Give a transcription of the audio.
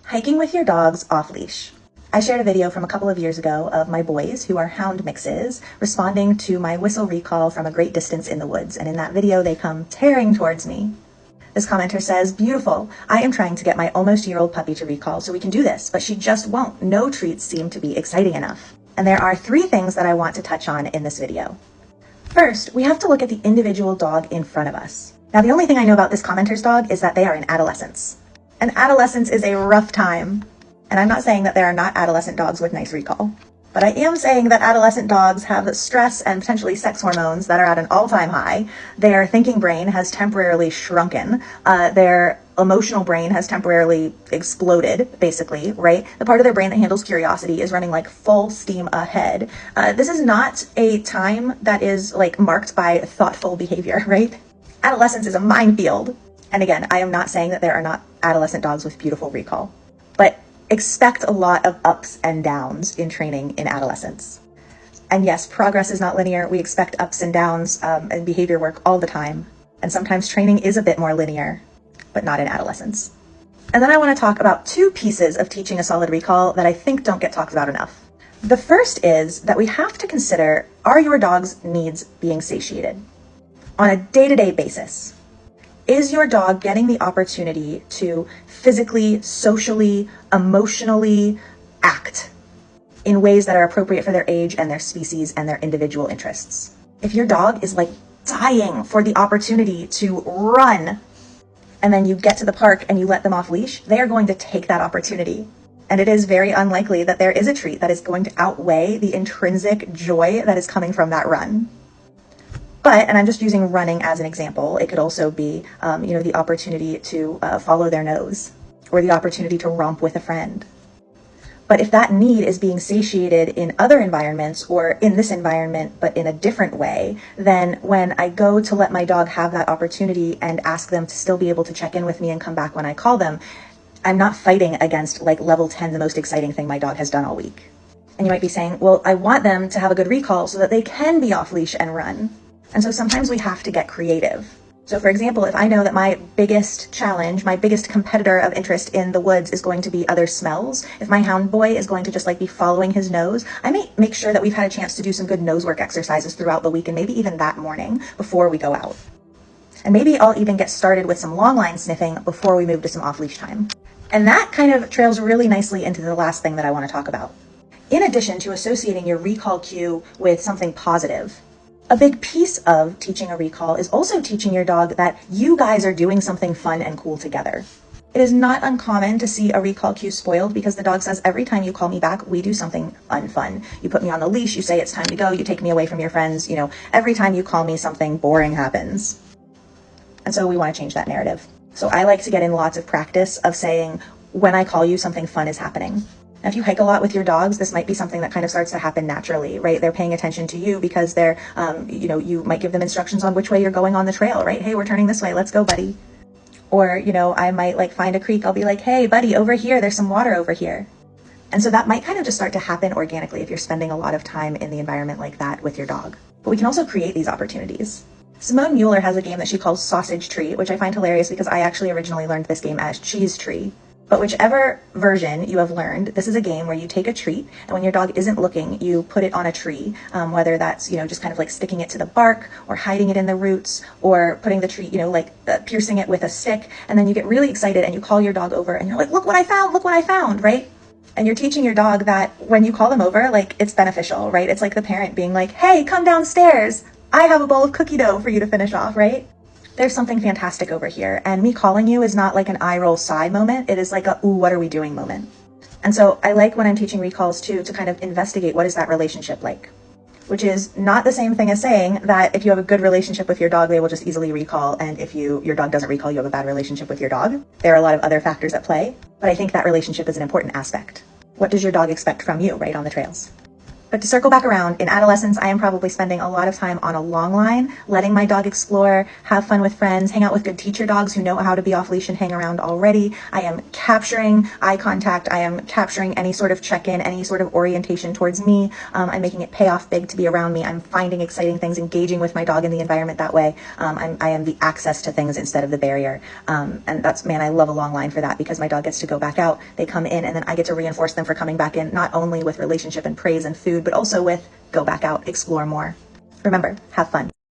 Hiking with your dogs off leash. I shared a video from a couple of years ago of my boys, who are hound mixes, responding to my whistle recall from a great distance in the woods, and in that video they come tearing towards me. This commenter says, "Beautiful. I am trying to get my almost year-old puppy to recall so we can do this, but she just won't. No treats seem to be exciting enough." And there are 3 things that I want to touch on in this video. First, we have to look at the individual dog in front of us. Now, the only thing I know about this commenter's dog is that they are in adolescence. And adolescence is a rough time. And I'm not saying that there are not adolescent dogs with nice recall. But I am saying that adolescent dogs have stress and potentially sex hormones that are at an all-time high. Their thinking brain has temporarily shrunken. Their emotional brain has temporarily exploded, basically, right? The part of their brain that handles curiosity is running like full steam ahead. This is not a time that is like marked by thoughtful behavior, right? Adolescence is a minefield. And again, I am not saying that there are not adolescent dogs with beautiful recall, but expect a lot of ups and downs in training in adolescence. And yes, progress is not linear. We expect ups and downs and behavior work all the time. And sometimes training is a bit more linear, but not in adolescence. And then I want to talk about 2 pieces of teaching a solid recall that I think don't get talked about enough. The first is that we have to consider, are your dog's needs being satiated on a day-to-day basis? Is your dog getting the opportunity to physically, socially, emotionally act in ways that are appropriate for their age and their species and their individual interests? If your dog is like dying for the opportunity to run, and then you get to the park and you let them off leash, they are going to take that opportunity. And it is very unlikely that there is a treat that is going to outweigh the intrinsic joy that is coming from that run. But, and I'm just using running as an example, it could also be, the opportunity to follow their nose, or the opportunity to romp with a friend. But if that need is being satiated in other environments, or in this environment, but in a different way, then when I go to let my dog have that opportunity and ask them to still be able to check in with me and come back when I call them, I'm not fighting against like level 10, the most exciting thing my dog has done all week. And you might be saying, well, I want them to have a good recall so that they can be off leash and run. And so sometimes we have to get creative. So for example, if I know that my biggest challenge, my biggest competitor of interest in the woods is going to be other smells, if my hound boy is going to just like be following his nose, I may make sure that we've had a chance to do some good nose work exercises throughout the week and maybe even that morning before we go out. And maybe I'll even get started with some long line sniffing before we move to some off-leash time. And that kind of trails really nicely into the last thing that I want to talk about. In addition to associating your recall cue with something positive, a big piece of teaching a recall is also teaching your dog that you guys are doing something fun and cool together. It is not uncommon to see a recall cue spoiled because the dog says, every time you call me back, we do something unfun. You put me on the leash, you say it's time to go, you take me away from your friends, every time you call me, something boring happens. And so we want to change that narrative. So I like to get in lots of practice of saying, when I call you, something fun is happening. Now, if you hike a lot with your dogs, this might be something that kind of starts to happen naturally, right? They're paying attention to you because they're, you might give them instructions on which way you're going on the trail, right? Hey, we're turning this way. Let's go, buddy. Or, I might like find a creek. I'll be like, hey, buddy, over here, there's some water over here. And so that might kind of just start to happen organically if you're spending a lot of time in the environment like that with your dog. But we can also create these opportunities. Simone Mueller has a game that she calls Sausage Tree, which I find hilarious because I actually originally learned this game as Cheese Tree. But whichever version you have learned, this is a game where you take a treat, and when your dog isn't looking, you put it on a tree, whether that's, just kind of like sticking it to the bark, or hiding it in the roots, or putting the tree, piercing it with a stick, and then you get really excited and you call your dog over and you're like, look what I found, right? And you're teaching your dog that when you call them over, like, it's beneficial, right? It's like the parent being like, hey, come downstairs. I have a bowl of cookie dough for you to finish off, right? There's something fantastic over here. And me calling you is not like an eye roll sigh moment. It is like a, ooh, what are we doing moment. And so I like when I'm teaching recalls too, to kind of investigate what is that relationship like, which is not the same thing as saying that if you have a good relationship with your dog, they will just easily recall. And if your dog doesn't recall, you have a bad relationship with your dog. There are a lot of other factors at play, but I think that relationship is an important aspect. What does your dog expect from you, right, on the trails? But to circle back around, in adolescence, I am probably spending a lot of time on a long line, letting my dog explore, have fun with friends, hang out with good teacher dogs who know how to be off leash and hang around already. I am capturing eye contact. I am capturing any sort of check-in, any sort of orientation towards me. I'm making it pay off big to be around me. I'm finding exciting things, engaging with my dog in the environment that way. I am the access to things instead of the barrier. And that's, man, I love a long line for that, because my dog gets to go back out, they come in, and then I get to reinforce them for coming back in, not only with relationship and praise and food, but also with go back out, explore more. Remember, have fun.